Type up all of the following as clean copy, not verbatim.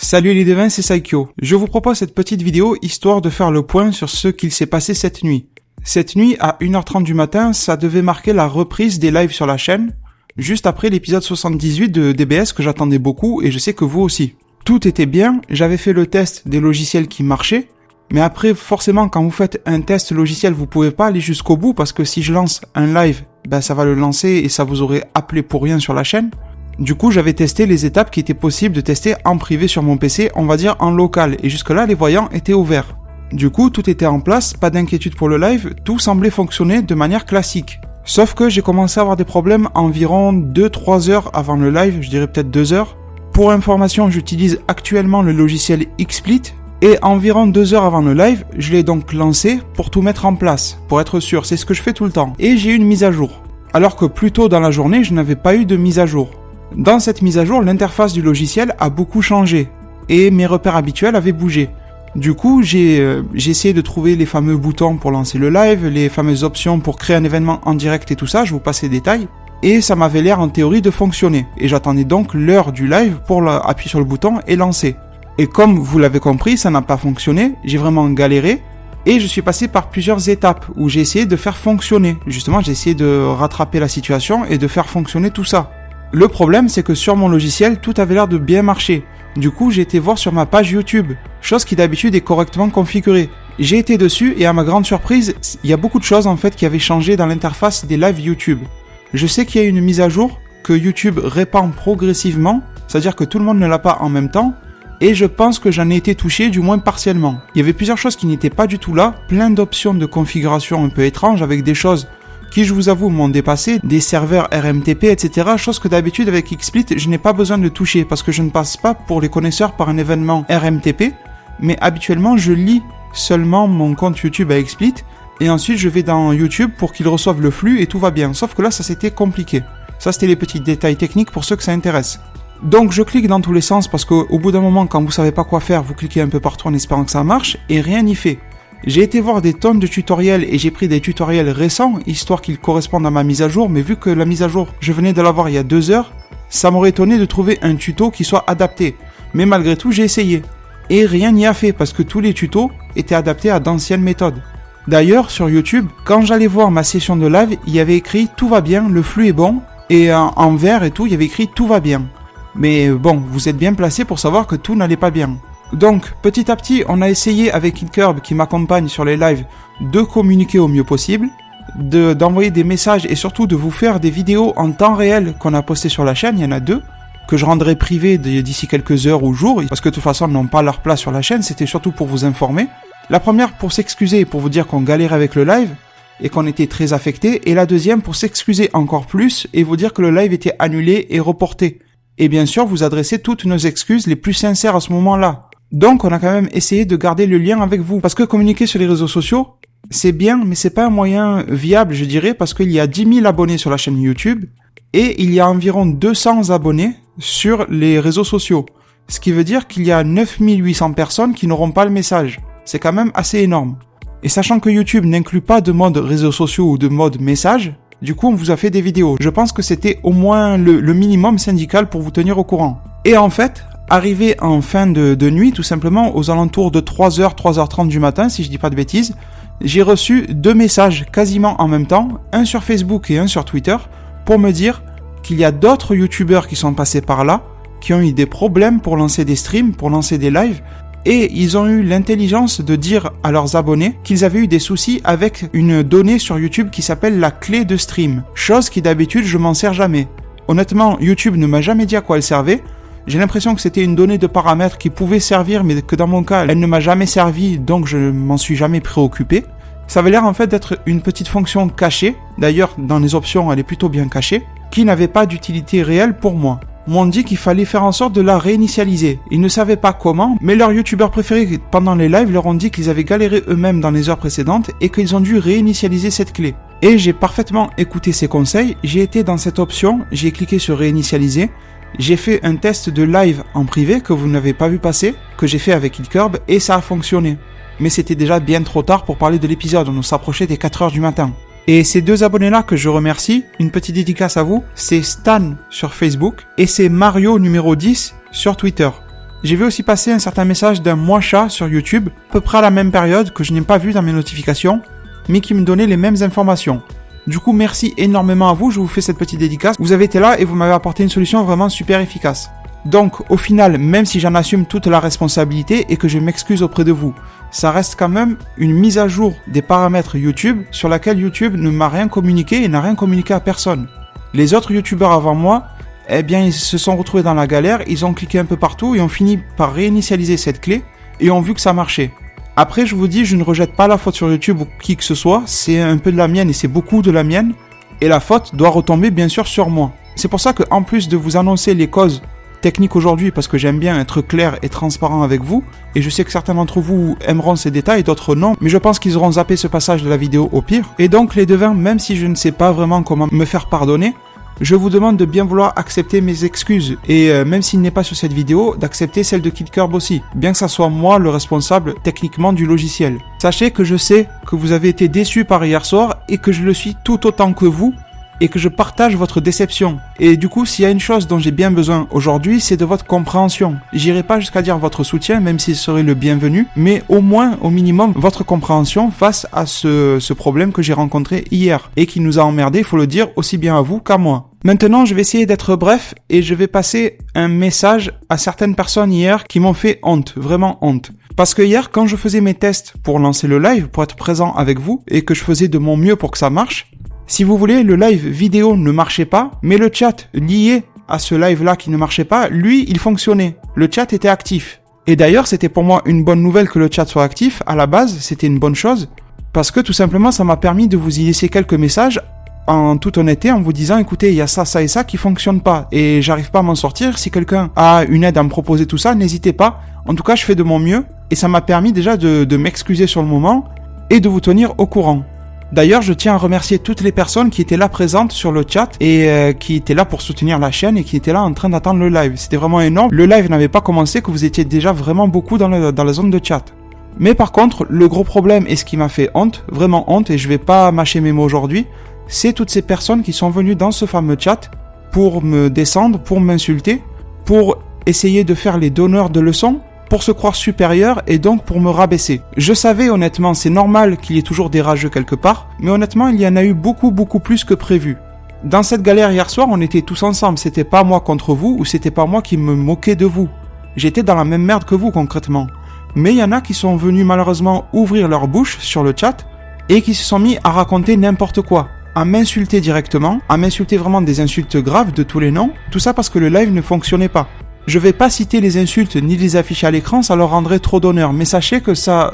Salut les devins, c'est Saikyo. Je vous propose cette petite vidéo histoire de faire le point sur ce qu'il s'est passé cette nuit. Cette nuit, à 1h30 du matin, ça devait marquer la reprise des lives sur la chaîne, juste après l'épisode 78 de DBS que j'attendais beaucoup et je sais que vous aussi. Tout était bien, j'avais fait le test des logiciels qui marchaient, mais après, forcément, quand vous faites un test logiciel, vous pouvez pas aller jusqu'au bout parce que si je lance un live, ça va le lancer et ça vous aurait appelé pour rien sur la chaîne. Du coup, j'avais testé les étapes qui étaient possibles de tester en privé sur mon PC, on va dire en local, et jusque-là, les voyants étaient ouverts. Du coup, tout était en place, pas d'inquiétude pour le live, tout semblait fonctionner de manière classique. Sauf que j'ai commencé à avoir des problèmes environ 2-3 heures avant le live, je dirais peut-être 2 heures. Pour information, j'utilise actuellement le logiciel XSplit, et environ 2 heures avant le live, je l'ai donc lancé pour tout mettre en place, pour être sûr, c'est ce que je fais tout le temps. Et j'ai eu une mise à jour. Alors que plus tôt dans la journée, je n'avais pas eu de mise à jour. Dans cette mise à jour, l'interface du logiciel a beaucoup changé, et mes repères habituels avaient bougé. Du coup, j'ai essayé de trouver les fameux boutons pour lancer le live, les fameuses options pour créer un événement en direct et tout ça, je vous passe les détails, et ça m'avait l'air en théorie de fonctionner. Et j'attendais donc l'heure du live pour appuyer sur le bouton et lancer. Et comme vous l'avez compris, ça n'a pas fonctionné, j'ai vraiment galéré, et je suis passé par plusieurs étapes où j'ai essayé de faire fonctionner. Justement, j'ai essayé de rattraper la situation et de faire fonctionner tout ça. Le problème, c'est que sur mon logiciel, tout avait l'air de bien marcher. Du coup, j'ai été voir sur ma page YouTube, chose qui d'habitude est correctement configurée. J'ai été dessus et à ma grande surprise, il y a beaucoup de choses en fait qui avaient changé dans l'interface des lives YouTube. Je sais qu'il y a une mise à jour que YouTube répand progressivement, c'est-à-dire que tout le monde ne l'a pas en même temps, et je pense que j'en ai été touché du moins partiellement. Il y avait plusieurs choses qui n'étaient pas du tout là, plein d'options de configuration un peu étranges avec des choses qui, je vous avoue, m'ont dépassé, des serveurs RMTP, etc. Chose que d'habitude avec XSplit, je n'ai pas besoin de toucher parce que je ne passe pas pour les connaisseurs par un événement RMTP, mais habituellement je lis seulement mon compte YouTube à XSplit et ensuite je vais dans YouTube pour qu'il reçoive le flux et tout va bien. Sauf que là, ça c'était compliqué. Ça c'était les petits détails techniques pour ceux que ça intéresse. Donc je clique dans tous les sens parce qu'au bout d'un moment, quand vous savez pas quoi faire, vous cliquez un peu partout en espérant que ça marche et rien n'y fait. J'ai été voir des tonnes de tutoriels et j'ai pris des tutoriels récents, histoire qu'ils correspondent à ma mise à jour, mais vu que la mise à jour, je venais de l'avoir il y a 2 heures, ça m'aurait étonné de trouver un tuto qui soit adapté. Mais malgré tout, j'ai essayé. Et rien n'y a fait, parce que tous les tutos étaient adaptés à d'anciennes méthodes. D'ailleurs, sur YouTube, quand j'allais voir ma session de live, il y avait écrit « Tout va bien, le flux est bon », et en vert et tout, il y avait écrit « Tout va bien ». Mais bon, vous êtes bien placé pour savoir que tout n'allait pas bien. Donc, petit à petit, on a essayé avec Incurb qui m'accompagne sur les lives de communiquer au mieux possible, d'envoyer des messages et surtout de vous faire des vidéos en temps réel qu'on a postées sur la chaîne, il y en a 2, que je rendrai privées d'ici quelques heures ou jours, parce que de toute façon, elles n'ont pas leur place sur la chaîne, c'était surtout pour vous informer. La première pour s'excuser et pour vous dire qu'on galérait avec le live et qu'on était très affecté, et la deuxième pour s'excuser encore plus et vous dire que le live était annulé et reporté. Et bien sûr, vous adressez toutes nos excuses les plus sincères à ce moment-là. Donc, on a quand même essayé de garder le lien avec vous. Parce que communiquer sur les réseaux sociaux, c'est bien, mais c'est pas un moyen viable, je dirais, parce qu'il y a 10 000 abonnés sur la chaîne YouTube et il y a environ 200 abonnés sur les réseaux sociaux. Ce qui veut dire qu'il y a 9 800 personnes qui n'auront pas le message. C'est quand même assez énorme. Et sachant que YouTube n'inclut pas de mode réseaux sociaux ou de mode message, du coup, on vous a fait des vidéos. Je pense que c'était au moins le minimum syndical pour vous tenir au courant. Et en fait, arrivé en fin de nuit, tout simplement, aux alentours de 3h, 3h30 du matin, si je dis pas de bêtises, j'ai reçu 2 messages quasiment en même temps, un sur Facebook et un sur Twitter, pour me dire qu'il y a d'autres youtubeurs qui sont passés par là, qui ont eu des problèmes pour lancer des streams, pour lancer des lives, et ils ont eu l'intelligence de dire à leurs abonnés qu'ils avaient eu des soucis avec une donnée sur YouTube qui s'appelle la clé de stream, chose qui d'habitude je m'en sers jamais. Honnêtement, YouTube ne m'a jamais dit à quoi elle servait. J'ai l'impression que c'était une donnée de paramètres qui pouvait servir, mais que dans mon cas, elle ne m'a jamais servi, donc je m'en suis jamais préoccupé. Ça avait l'air en fait d'être une petite fonction cachée, d'ailleurs dans les options elle est plutôt bien cachée, qui n'avait pas d'utilité réelle pour moi. M'ont dit qu'il fallait faire en sorte de la réinitialiser. Ils ne savaient pas comment, mais leurs youtubeurs préférés pendant les lives leur ont dit qu'ils avaient galéré eux-mêmes dans les heures précédentes et qu'ils ont dû réinitialiser cette clé. Et j'ai parfaitement écouté ces conseils, j'ai été dans cette option, j'ai cliqué sur réinitialiser. J'ai fait un test de live en privé que vous n'avez pas vu passer, que j'ai fait avec Incurb, et ça a fonctionné. Mais c'était déjà bien trop tard pour parler de l'épisode, on s'approchait des 4h du matin. Et ces 2 abonnés-là que je remercie, une petite dédicace à vous, c'est Stan sur Facebook et c'est Mario numéro 10 sur Twitter. J'ai vu aussi passer un certain message d'un moi-chat sur YouTube, à peu près à la même période que je n'ai pas vu dans mes notifications, mais qui me donnait les mêmes informations. Du coup, merci énormément à vous, je vous fais cette petite dédicace. Vous avez été là et vous m'avez apporté une solution vraiment super efficace. Donc, au final, même si j'en assume toute la responsabilité et que je m'excuse auprès de vous, ça reste quand même une mise à jour des paramètres YouTube sur laquelle YouTube ne m'a rien communiqué et n'a rien communiqué à personne. Les autres YouTubeurs avant moi, eh bien, ils se sont retrouvés dans la galère, ils ont cliqué un peu partout et ont fini par réinitialiser cette clé et ont vu que ça marchait. Après, je vous dis, je ne rejette pas la faute sur YouTube ou qui que ce soit, c'est un peu de la mienne et c'est beaucoup de la mienne, et la faute doit retomber bien sûr sur moi. C'est pour ça que, en plus de vous annoncer les causes techniques aujourd'hui, parce que j'aime bien être clair et transparent avec vous, et je sais que certains d'entre vous aimeront ces détails, d'autres non, mais je pense qu'ils auront zappé ce passage de la vidéo au pire. Et donc les devins, même si je ne sais pas vraiment comment me faire pardonner, je vous demande de bien vouloir accepter mes excuses, et même s'il n'est pas sur cette vidéo, d'accepter celle de KidCurb aussi, bien que ça soit moi le responsable techniquement du logiciel. Sachez que je sais que vous avez été déçus par hier soir, et que je le suis tout autant que vous, et que je partage votre déception. Et du coup, s'il y a une chose dont j'ai bien besoin aujourd'hui, c'est de votre compréhension. J'irai pas jusqu'à dire votre soutien, même s'il serait le bienvenu, mais au moins, au minimum, votre compréhension face à ce problème que j'ai rencontré hier, et qui nous a emmerdés, il faut le dire, aussi bien à vous qu'à moi. Maintenant, je vais essayer d'être bref, et je vais passer un message à certaines personnes hier qui m'ont fait honte, vraiment honte. Parce que hier, quand je faisais mes tests pour lancer le live, pour être présent avec vous, et que je faisais de mon mieux pour que ça marche, si vous voulez, le live vidéo ne marchait pas, mais le chat lié à ce live-là qui ne marchait pas, lui, il fonctionnait. Le chat était actif. Et d'ailleurs, c'était pour moi une bonne nouvelle que le chat soit actif. À la base, c'était une bonne chose. Parce que tout simplement, ça m'a permis de vous y laisser quelques messages en toute honnêteté, en vous disant, écoutez, il y a ça, ça et ça qui fonctionne pas. Et j'arrive pas à m'en sortir. Si quelqu'un a une aide à me proposer tout ça, n'hésitez pas. En tout cas, je fais de mon mieux. Et ça m'a permis déjà de m'excuser sur le moment et de vous tenir au courant. D'ailleurs, je tiens à remercier toutes les personnes qui étaient là présentes sur le chat et qui étaient là pour soutenir la chaîne et qui étaient là en train d'attendre le live. C'était vraiment énorme. Le live n'avait pas commencé, que vous étiez déjà vraiment beaucoup dans la zone de chat. Mais par contre, le gros problème et ce qui m'a fait honte, vraiment honte, et je vais pas mâcher mes mots aujourd'hui, c'est toutes ces personnes qui sont venues dans ce fameux chat pour me descendre, pour m'insulter, pour essayer de faire les donneurs de leçons, pour se croire supérieur et donc pour me rabaisser. Je savais honnêtement, c'est normal qu'il y ait toujours des rageux quelque part, mais honnêtement, il y en a eu beaucoup plus que prévu. Dans cette galère hier soir, on était tous ensemble, c'était pas moi contre vous ou c'était pas moi qui me moquais de vous. J'étais dans la même merde que vous concrètement. Mais il y en a qui sont venus malheureusement ouvrir leur bouche sur le chat et qui se sont mis à raconter n'importe quoi, à m'insulter directement, à m'insulter vraiment des insultes graves de tous les noms, tout ça parce que le live ne fonctionnait pas. Je vais pas citer les insultes ni les afficher à l'écran, ça leur rendrait trop d'honneur. Mais sachez que ça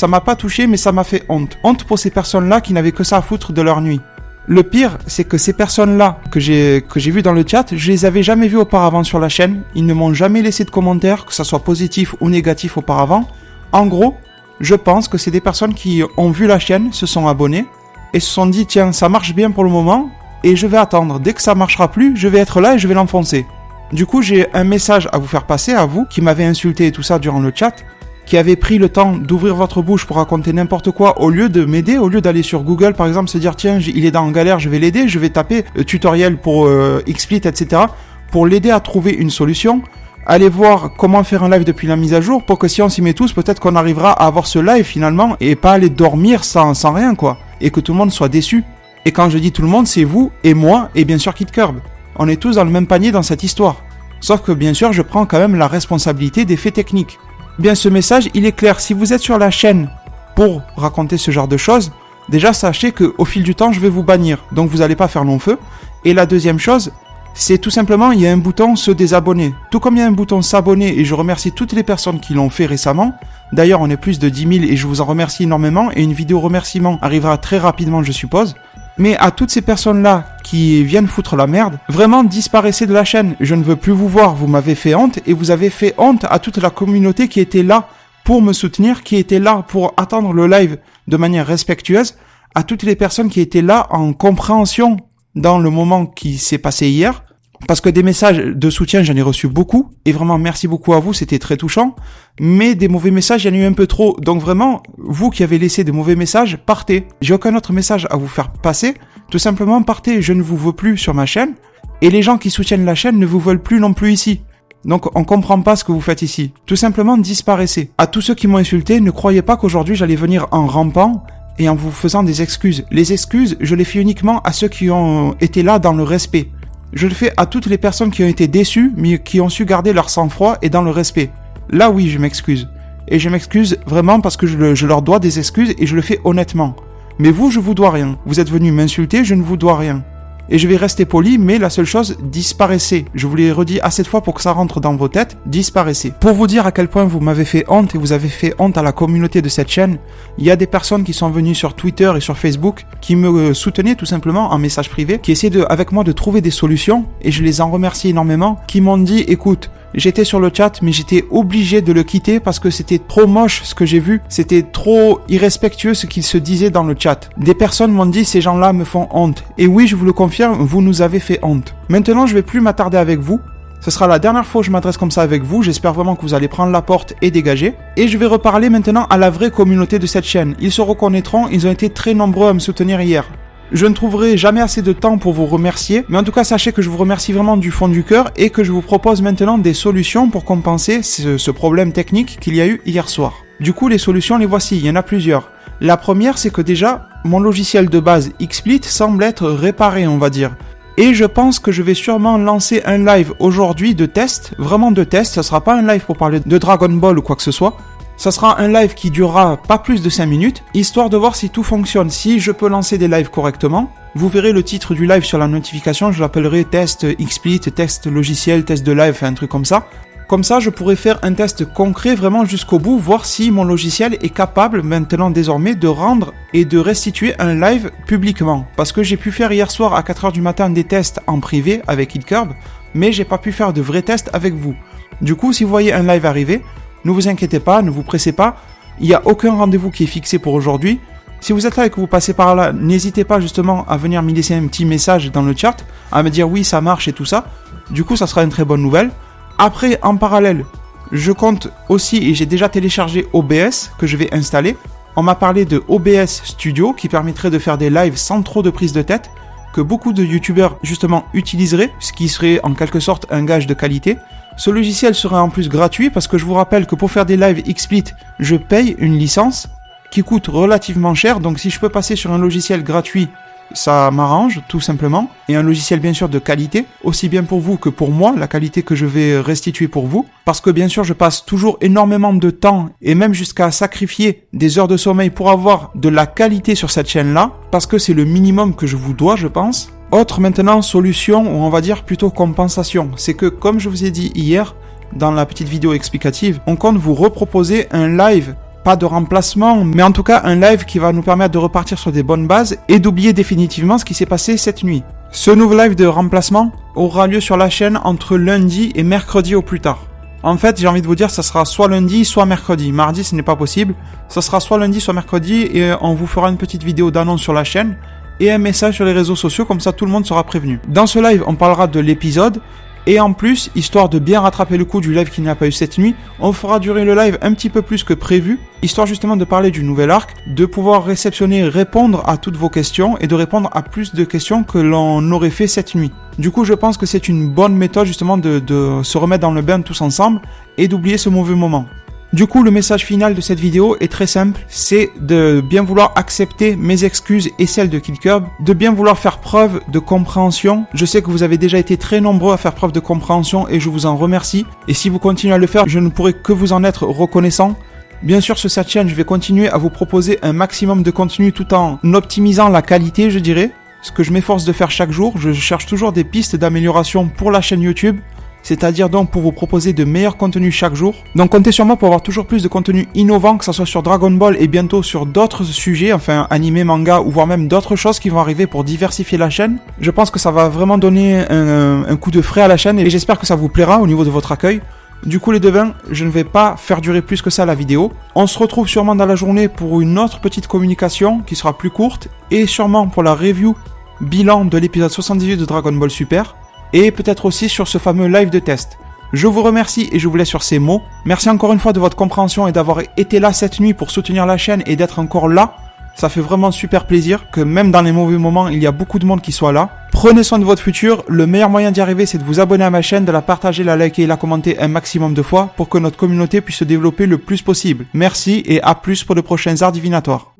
m'a pas touché, mais ça m'a fait honte. Honte pour ces personnes-là qui n'avaient que ça à foutre de leur nuit. Le pire, c'est que ces personnes-là que j'ai vues dans le chat, je les avais jamais vues auparavant sur la chaîne. Ils ne m'ont jamais laissé de commentaires, que ça soit positif ou négatif auparavant. En gros, je pense que c'est des personnes qui ont vu la chaîne, se sont abonnées et se sont dit tiens, ça marche bien pour le moment et je vais attendre. Dès que ça marchera plus, je vais être là et je vais l'enfoncer. Du coup, j'ai un message à vous faire passer, à vous, qui m'avez insulté et tout ça durant le chat, qui avez pris le temps d'ouvrir votre bouche pour raconter n'importe quoi au lieu de m'aider, au lieu d'aller sur Google, par exemple, se dire, tiens, il est en galère, je vais l'aider, je vais taper tutoriel pour XSplit, etc., pour l'aider à trouver une solution. Allez voir comment faire un live depuis la mise à jour, pour que si on s'y met tous, peut-être qu'on arrivera à avoir ce live finalement, et pas aller dormir sans rien, quoi. Et que tout le monde soit déçu. Et quand je dis tout le monde, c'est vous, et moi, et bien sûr KidCurb. On est tous dans le même panier dans cette histoire. Sauf que bien sûr, je prends quand même la responsabilité des faits techniques. Bien, ce message, il est clair. Si vous êtes sur la chaîne pour raconter ce genre de choses, déjà sachez qu'au fil du temps, je vais vous bannir. Donc vous n'allez pas faire long feu. Et la deuxième chose, c'est tout simplement, il y a un bouton se désabonner. Tout comme il y a un bouton s'abonner, et je remercie toutes les personnes qui l'ont fait récemment. D'ailleurs, on est plus de 10 000 et je vous en remercie énormément. Et une vidéo remerciement arrivera très rapidement, je suppose. Mais à toutes ces personnes-là qui viennent foutre la merde, vraiment disparaissez de la chaîne. Je ne veux plus vous voir, vous m'avez fait honte et vous avez fait honte à toute la communauté qui était là pour me soutenir, qui était là pour attendre le live de manière respectueuse, à toutes les personnes qui étaient là en compréhension dans le moment qui s'est passé hier. Parce que des messages de soutien, j'en ai reçu beaucoup. Et vraiment, merci beaucoup à vous, c'était très touchant. Mais des mauvais messages, il y en a eu un peu trop. Donc vraiment, vous qui avez laissé des mauvais messages, partez. J'ai aucun autre message à vous faire passer. Tout simplement, partez. Je ne vous veux plus sur ma chaîne. Et les gens qui soutiennent la chaîne ne vous veulent plus non plus ici. Donc on comprend pas ce que vous faites ici. Tout simplement disparaissez. À tous ceux qui m'ont insulté, ne croyez pas qu'aujourd'hui j'allais venir en rampant et en vous faisant des excuses. Les excuses, je les fais uniquement à ceux qui ont été là dans le respect. Je le fais à toutes les personnes qui ont été déçues, mais qui ont su garder leur sang-froid et dans le respect. Là oui, je m'excuse. Et je m'excuse vraiment parce que je leur dois des excuses et je le fais honnêtement. Mais vous, je vous dois rien. Vous êtes venus m'insulter, je ne vous dois rien. Et je vais rester poli, mais la seule chose, disparaissez. Je vous l'ai redit assez de fois pour que ça rentre dans vos têtes, disparaissez. Pour vous dire à quel point vous m'avez fait honte et vous avez fait honte à la communauté de cette chaîne, il y a des personnes qui sont venues sur Twitter et sur Facebook, qui me soutenaient tout simplement en message privé, qui essaient avec moi de trouver des solutions, et je les en remercie énormément, qui m'ont dit, écoute, j'étais sur le chat, mais j'étais obligé de le quitter parce que c'était trop moche ce que j'ai vu. C'était trop irrespectueux ce qu'ils se disaient dans le chat. Des personnes m'ont dit, ces gens-là me font honte. Et oui, je vous le confirme, vous nous avez fait honte. Maintenant, je vais plus m'attarder avec vous. Ce sera la dernière fois que je m'adresse comme ça avec vous. J'espère vraiment que vous allez prendre la porte et dégager. Et je vais reparler maintenant à la vraie communauté de cette chaîne. Ils se reconnaîtront, ils ont été très nombreux à me soutenir hier. Je ne trouverai jamais assez de temps pour vous remercier, mais en tout cas sachez que je vous remercie vraiment du fond du cœur et que je vous propose maintenant des solutions pour compenser ce problème technique qu'il y a eu hier soir. Du coup, les solutions, les voici, il y en a plusieurs. La première, c'est que déjà, mon logiciel de base XSplit semble être réparé, on va dire. Et je pense que je vais sûrement lancer un live aujourd'hui de test, vraiment de test, ça sera pas un live pour parler de Dragon Ball ou quoi que ce soit. Ça sera un live qui durera pas plus de 5 minutes, histoire de voir si tout fonctionne, si je peux lancer des lives correctement. Vous verrez le titre du live sur la notification, je l'appellerai test XSplit, test logiciel, test de live, un truc comme ça. Comme ça, je pourrais faire un test concret vraiment jusqu'au bout, voir si mon logiciel est capable maintenant désormais de rendre et de restituer un live publiquement. Parce que j'ai pu faire hier soir à 4h du matin des tests en privé avec HitCurb, mais j'ai pas pu faire de vrais tests avec vous. Du coup, si vous voyez un live arriver, ne vous inquiétez pas, ne vous pressez pas, il n'y a aucun rendez-vous qui est fixé pour aujourd'hui. Si vous êtes là et que vous passez par là, n'hésitez pas justement à venir me laisser un petit message dans le chat, à me dire oui ça marche et tout ça. Du coup ça sera une très bonne nouvelle. Après, en parallèle, je compte aussi, et j'ai déjà téléchargé OBS que je vais installer. On m'a parlé de OBS Studio qui permettrait de faire des lives sans trop de prise de tête, que beaucoup de youtubeurs justement utiliseraient, ce qui serait en quelque sorte un gage de qualité. Ce logiciel sera en plus gratuit parce que je vous rappelle que pour faire des lives XSplit, je paye une licence qui coûte relativement cher. Donc si je peux passer sur un logiciel gratuit, ça m'arrange tout simplement. Et un logiciel bien sûr de qualité, aussi bien pour vous que pour moi, la qualité que je vais restituer pour vous. Parce que bien sûr je passe toujours énormément de temps et même jusqu'à sacrifier des heures de sommeil pour avoir de la qualité sur cette chaîne-là. Parce que c'est le minimum que je vous dois, je pense. Autre maintenant solution, ou on va dire plutôt compensation, c'est que comme je vous ai dit hier, dans la petite vidéo explicative, on compte vous reproposer un live, pas de remplacement, mais en tout cas un live qui va nous permettre de repartir sur des bonnes bases et d'oublier définitivement ce qui s'est passé cette nuit. Ce nouveau live de remplacement aura lieu sur la chaîne entre lundi et mercredi au plus tard. En fait, j'ai envie de vous dire, ça sera soit lundi, soit mercredi. Mardi, ce n'est pas possible. Ça sera soit lundi, soit mercredi et on vous fera une petite vidéo d'annonce sur la chaîne et un message sur les réseaux sociaux, comme ça tout le monde sera prévenu. Dans ce live, on parlera de l'épisode, et en plus, histoire de bien rattraper le coup du live qui n'a pas eu cette nuit, on fera durer le live un petit peu plus que prévu, histoire justement de parler du nouvel arc, de pouvoir réceptionner, répondre à toutes vos questions, et de répondre à plus de questions que l'on aurait fait cette nuit. Du coup, je pense que c'est une bonne méthode justement de se remettre dans le bain tous ensemble, et d'oublier ce mauvais moment. Du coup, le message final de cette vidéo est très simple, c'est de bien vouloir accepter mes excuses et celles de HitCurb, de bien vouloir faire preuve de compréhension. Je sais que vous avez déjà été très nombreux à faire preuve de compréhension et je vous en remercie. Et si vous continuez à le faire, je ne pourrai que vous en être reconnaissant. Bien sûr, sur cette chaîne, je vais continuer à vous proposer un maximum de contenu tout en optimisant la qualité, je dirais. Ce que je m'efforce de faire chaque jour, je cherche toujours des pistes d'amélioration pour la chaîne YouTube. C'est-à-dire donc pour vous proposer de meilleurs contenus chaque jour. Donc comptez sur moi pour avoir toujours plus de contenus innovants, que ce soit sur Dragon Ball et bientôt sur d'autres sujets, enfin animé, manga ou voire même d'autres choses qui vont arriver pour diversifier la chaîne. Je pense que ça va vraiment donner un coup de frais à la chaîne et j'espère que ça vous plaira au niveau de votre accueil. Du coup les devins, je ne vais pas faire durer plus que ça la vidéo. On se retrouve sûrement dans la journée pour une autre petite communication qui sera plus courte et sûrement pour la review bilan de l'épisode 78 de Dragon Ball Super. Et peut-être aussi sur ce fameux live de test. Je vous remercie et je vous laisse sur ces mots. Merci encore une fois de votre compréhension et d'avoir été là cette nuit pour soutenir la chaîne et d'être encore là. Ça fait vraiment super plaisir que même dans les mauvais moments, il y a beaucoup de monde qui soit là. Prenez soin de votre futur, le meilleur moyen d'y arriver c'est de vous abonner à ma chaîne, de la partager, la liker et la commenter un maximum de fois pour que notre communauté puisse se développer le plus possible. Merci et à plus pour de prochains arts divinatoires.